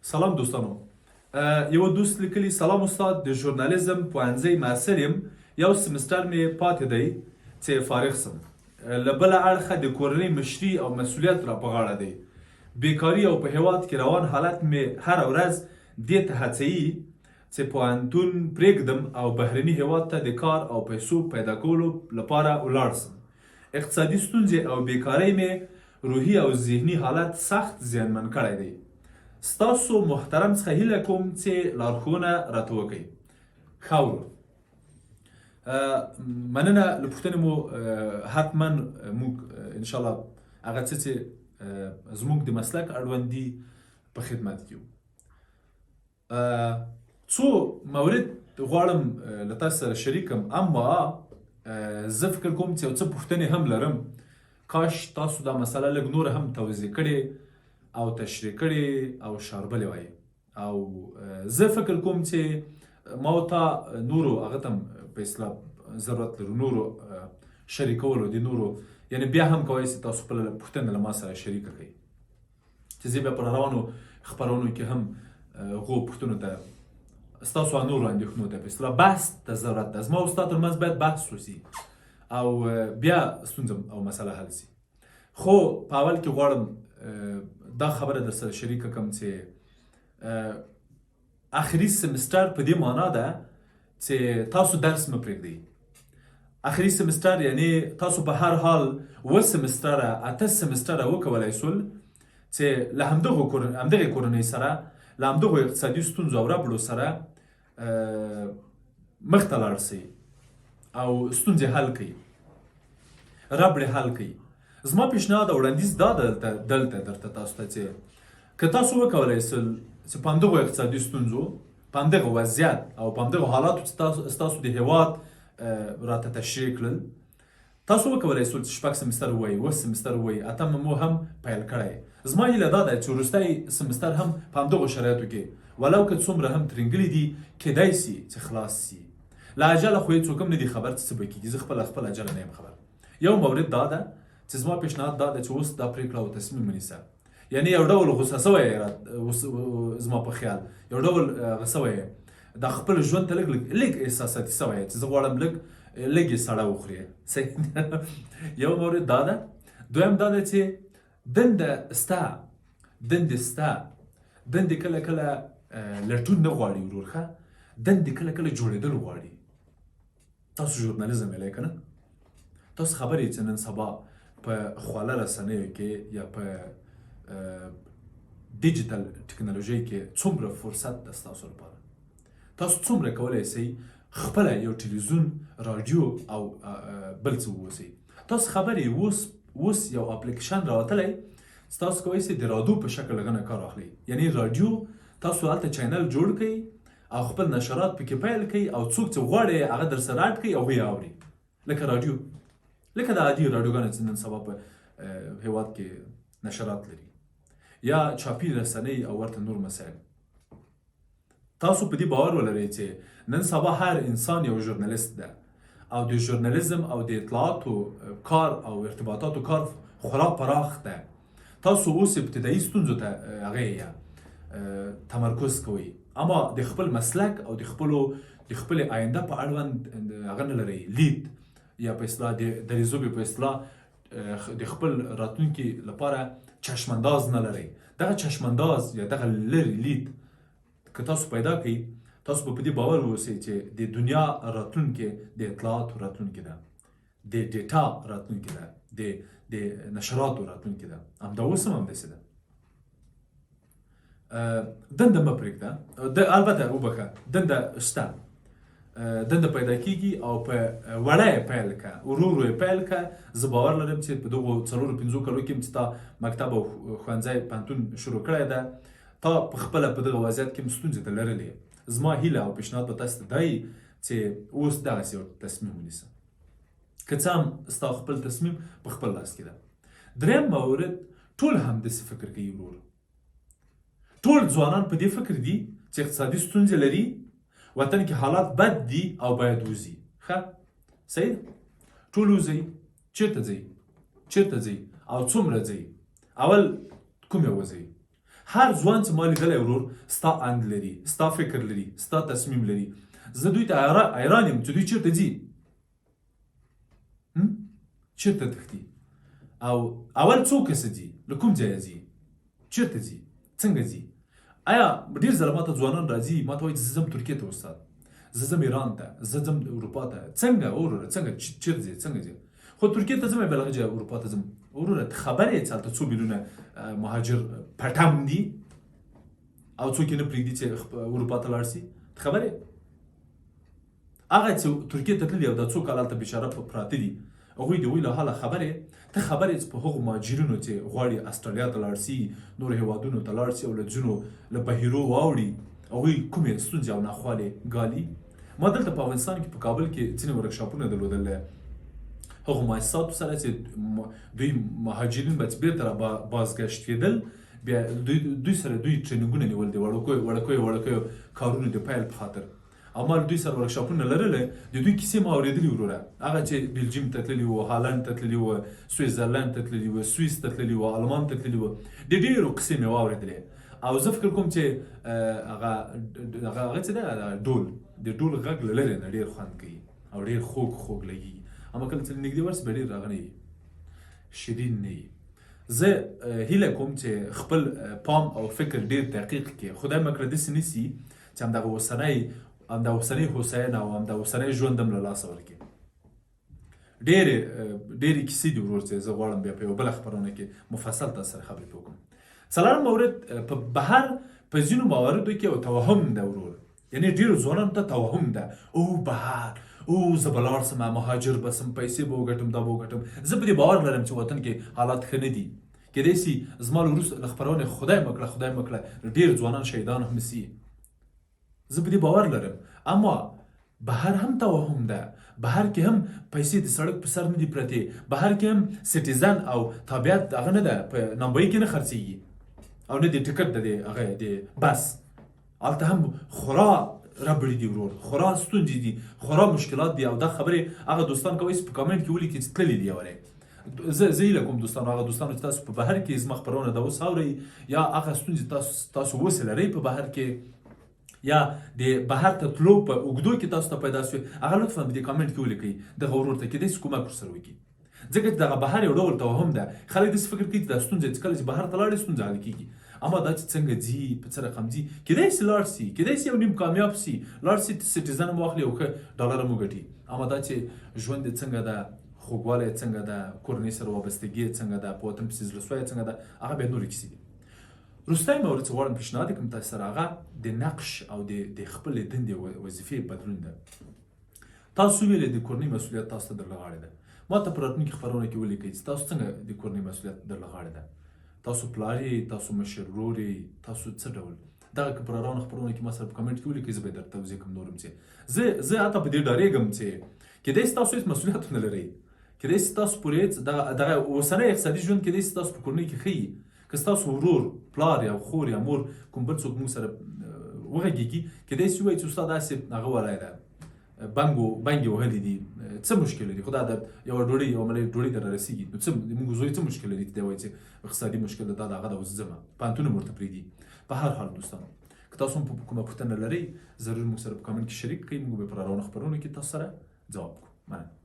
سلام دوستانو. یو دوست لیکلی سلام استاد د ژورنالیزم پوهنځی محصل یم. یو سمستر مې پاتې دی چې فارغ سم. له بله اړخه د کورنۍ مشري او مسؤلیت را په غاړه دی. بیکاري او په هیواد کې روان حالت مې هره ورځ دې ته هڅوي چې پوهنتون پرېږدم او بهرني هیواد ته د کار او پیسو پیدا کولو لپاره ولاړ سم. اقتصادي ستونزې او بیکارۍ مې روحي او ذهني حالت سخت زیانمن کړی دی. ستاسو محترم څخه هیله کوم چې لارښوونه راته وکړئ. ښه ورور، مننه له پوښتنې مو حتما موږ انشاءالله هغه څه چې زموږ د مسلک اړوند دي په خدمت کې یو. څو مورد غواړم له تاسو سره شریکم، اما زه فکر کوم چې یو څه پوښتنې هم لرم. کاش تاسو دا مسله لږ نور هم توضیح کړې او تشریح کړي او شاربلې وای. او زه فکر کوم چې ما او تا نورو هغه ته په اصطلاح ضرورت لرو، نورو شریکولو د نورو، یعنی بیا هم کولی شئ تاسو خپله پوښتنه له ما سره شریکه کړئ چې زه بیا په روانو خپرونو کې هم هغو پوښتنو ته ستاسو نورو اندېښنو ته په اصطلاح بحث ته ضرورت ده. زما او ستا ترمنځ باید بحث وشي او بیا ستونزه او مسله حل شي. خو په اول کې غواړم دا خبره در سره شریکه کړم چې آخري سمستر په دې معنا ده چې تاسو درس مه پرېږدئ. آخري سمستر یعنی تاسو په هر حال 7 سمستره 8 سمستره وکولی شول چې له همدغې کورنۍ سره له همدغو اقتصادي ستونزو او ربړو سره مخ ته لاړ شئ او ستونزې حل کړئ، ربړې حل کړئ. زما پیشنهاد او وړاندیز دا دلته درته تاسو ته چې که تاسو وکولی شئ چې په همدغو اقتصادي ستونزو، په همدغه وضعیت او په همدغو حالاتو چې ستاسو د هیواد راته تشریح کړل، تاسو وکولی شئ چې 6 سمستر ووایئ، 8 سمستر ووایئ، 8 مو هم پیل کړی. زما هیله دا ده چې وروستی سمستر هم په همدغو شرایطو کې ولو که څومره هم ترینګلي دي کیدای سي چې خلاص سي. له اجله خو یې څوک هم نه دي خبر چې څه به کېږي. زه خپل اجله نه یم خبر. یو مورد دا ده چې زما پیشنهاد دا ده چې اوس دا پرېکړه او تصمیم ونیسه. یعنی یو ډول غوسه سوی یې زما په خیال، یو ډول هغه سوی یې دا خپل ژوند ته لږ احساساتي سوی یې چې زه غواړم لږ یې سړه وخورې. یو مورد دا ده. دویم دا ده چې دندې ستا دندې کله کله لټون نه غواړي ورور ښه، دندې کله کله جوړېدل غواړي. تاسو ژورنالیزم ویلی که نه؟ تاسو خبر یې چې نن سبا په خواله رسنیو کې یا په ډیجیټل ټکنالوژۍ کې څومره فرصت ده ستاسو لپاره. تاسو څومره کولی شئ خپله یو ټلویزیون، راډیو او بل څه ووسئ. تاسو خبر یې اوس یو اپلیکیشن راوتلی ستاسو کولی شئ د راډیو په شکل هغه نه کار واخلئ. یعنی راډیو تاسو هلته چینل جوړ کړئ او خپل نشرات پکې پیل کړئ او څوک چې غواړي هغه در سره اډ کړئ او هغوی اوري. لکه راډیو، لکه د عادي راډیوګانو چې نن سبا په هیواد کې نشرات لري، یا چاپي رسنۍ او ورته نور مسایل. تاسو په دې باور ولرئ چې نن سبا هر انسان یو ژورنالیست ده او د ژورنالیزم او د اطلاعاتو کار او ارتباطاتو کار خورا پراخ ده. تاسو اوس ابتدایي ستونزو ته هغې تمرکز کوئ، اما د خپل مسلک او د خپلې آینده په اړوند هغه نه لرئ لید، یا په اصطلاح د دریزوبې په اصطلاح د خپل راتلونکي لپاره چشمانداز نه لرئ. دغه چشمانداز یا دغه لرې لید که تاسو پیدا کړئ، تاسو به په دې باور واوسئ چې د دنیا راتلونکې د اطلاعاتو راتلونکې ده، د ډیټا راتلونکې ده، د نشراتو راتلونکې ده. همدا اوس هم همداسې ده. دنده مه پرېږده. البته وبښه، دنده شته، دنده پیدا کېږي او په وړه یې پیل کړه، ورو ورو یې پیل کړه. زه باور لرم چې په دغو 4-5 کالو کې چې تا مکتب او ښوونځی پوهنتون شروع کړی ده، تا په خپله په دغه وضعیت کې ستونزې ته لرلې. زما هیله او پیشنهاد به تاسو ته دا وي چې اوس دغسې یو تصمیم ونیسه، که څه هم ستا خپل تصمیم په خپل لاس کې ده. دریم مورد، ټول همداسې فکر کوي ورور. ټول ځوانان په دې فکر دي چې اقتصادي ستونزې لري، وطن کې حالات بد دي او باید وځي. ښه، صحیح ده. ټول وځئ. چېرته ځئ او څومره ځئ؟ اول کومې وځئ؟ هر ځوان چې ما لیدلی ورور ستا اند لري، ستا فکر لري، ستا تصمیم لري. زه دوی ته حیران یم چې دوی چېرته ځي، چېرته تښتي، او اول څو کسه ځي، له کوم ځایه ځي، چېرته ځي، څنګه ځي. آیا ډېر ځله ما ته ځوانان راځي ما ته وایي چې زه ځم ترکیې ته استاد، زه ځم ایران ته، زه ځم اروپا ته. څنګه وروره څنګه چېرته ځې څنګه ځې؟ خو ترکیې ته ځم بل هغه ځای اروپا ته ځم. وروره ته خبر یې چې هلته څو میلیونه مهاجر پټم دي او څوک یې نه پرېږدي چې اروپا ته لاړ شي؟ ته خبر یې هغه چې ترکیې ته تللي او دا څو کاله هلته بېچاره پراته دي هغوی د هغوی له حاله خبر یې؟ ته خبر یې چې په هغو مهاجرینو چې غواړي استرالیا ته لاړ شي، نورو هېوادونو ته لاړ شي او له ځینو له بهیرو واوړي هغوی کومې ستونزې او ناخوالې ګالي. ما دلته په افغانستان کې په کابل کې ځینې ورکشاپونه درلودل هغو مؤسساتو سره چې دوی مهاجرین به چې بېرته را بازګشت کېدل بیا دوی سره دوی ټرینینګونه نیول دي وړوکیو کارونو د پیل په خاطر. او ما دوی سره ورکشاپونه لرلی د دوی کیسې ما اورېدلي وروره، هغه چې بلجیم ته تللي وو، هالند ته تللي وو، سویټزرلند ته تللي وو، سویس ته تللي وو، المان ته تللي وو، د ډېرو کیسې مې واورېدلې. او زه فکر کوم چې هغه چې دی ډول د ډول غږ له لرې نه ډېر خوند کوي او ډېر خوږ لګي، اما کله چې نږدې ورسي به ډېر هغه نه وي، شیرین نه وي. زه هیله کوم چې خپل پام او فکر ډېر دقیق کړي، خدای مه کړه داسې نه سي چې همدغه اوسنۍ هوساینه او همدا اوسنی ژوند هم له لاسه ورکړي. ډېرې کیسې دي ورور چې زه غواړم بیا په یوه بله خپرونه کې مفصل تاسو سره خبرې وکړم. څلورم مورد په بهر په ځینو مواردو کې یو توهم ده ورور، یعنې ډېرو ځوانانو ته توهم ده او بهر او زه به لاړ شم مهاجر به شم پیسې به وګټم دا به وګټم. زه په دې باور لرم چې وطن کې حالات ښه نه دي، کیدای شي زما له وروسته له خپرونې خدای مه کړه ډېر ځوانان شهیدان هم سي، زه په دې باور لرم. اما بهر هم توهم ده، بهر کې هم پیسې د سړک په سر نه دي پرتې، بهر کې هم سټیزن او تابعیت هغه نه ده په نمبري کې نه خرڅېږي او نه د ټکټ د هغه د بس، هلته هم خورا ربړې دي ورور، خورا ستونزې دي، خورا مشکلات دي. او دا خبرې هغه دوستان کوئ چې په کامنټ کې ولیکي چې تللي دي وری. زه هیله کوم دوستانو هغه دوستانو چې تاسو په بهر کې زما خپرونه ده اوس اورئ یا هغه ستونزې تاسو اوس لرئ په بهر کې یا د بهر ته تلو په اوږدو کې تاسو ته پیدا شوي، هغه لطفا په دې کامنټ کې ولیکئ دغه ورور ته کیدای شي کومک ورسره وکړي. ځکه چې دغه بهر یو ډول توهم ده، خلک داسې فکر کوي چې دا ستونزه چې کله چې بهر ته لاړ شي ستونزه حل کېږي، اما دا چې څنګه ځي په څه رقم ځي، کیدای شي لاړ شي، کیدای شي یو نیم کامیاب شي، لاړ شي سټیزن هم واخلي او ښه ډالر هم وګټي، اما دا چې ژوند یې څنګه ده، خوږوالی یې څنګه ده، کورنۍ سره وابستګي یې څنګه ده، په وطن پسې زړهسوی یې څنګه ده، هغه بیا نورې کیسې دي. وروستی مورد چې غواړم پیشنهاد یې کړم تاسو سره هغه د نقش او د خپلې دندې وظیفې بدلون ده. تاسو ویلې د کورنۍ مسؤلیت تاسو ته درله غاړې ده. ما ته په راتلونکي خپرونه کې ولیکئ چې تاسو څنګه د کورنۍ مسؤلیت درله غاړې ده، تاسو پلار یې، تاسو مشر ورور یې، تاسو څه ډول. دغه که په راروانه خپرونه کې ما سره په کمنټ کې ولیکئ، زه به یې درته توضیح کړم نور هم چې زه حتی په دې ډارېږم چې کیدای شي تاسو هېڅ مسؤلیت ونه لرئ، کیدای شي تاسو پورې دغه اوسنی اقتصادي ژوند کیدای شي تاسو په کورنۍ کې ښه یي، که ستاسو ورور پلار یا خور یا مور کوم بل څوک موږ سره وغږېږي کیدای شي ووایي چې استاد داسې هغه ولی ده بنګې وهلي دي، څه مشکل لري، خو دا د یوه ډوډۍ یوه ملۍ ډوډۍ درله رسېږي، نو څه موږ زوی څه مشکل لري چې دی وایي چې اقتصادي مشکل ده، دا د هغه ده اوس ځمه پوهنتون هم ورته پرېږدي. په هر حال دوستانو که تاسو هم کومه پوښتنه لرئ ضرور موږ سره په کامنټ کې شریک کړئ، موږ به په راروانه خپرونو کې تاسو سره ځواب کړو. مننه.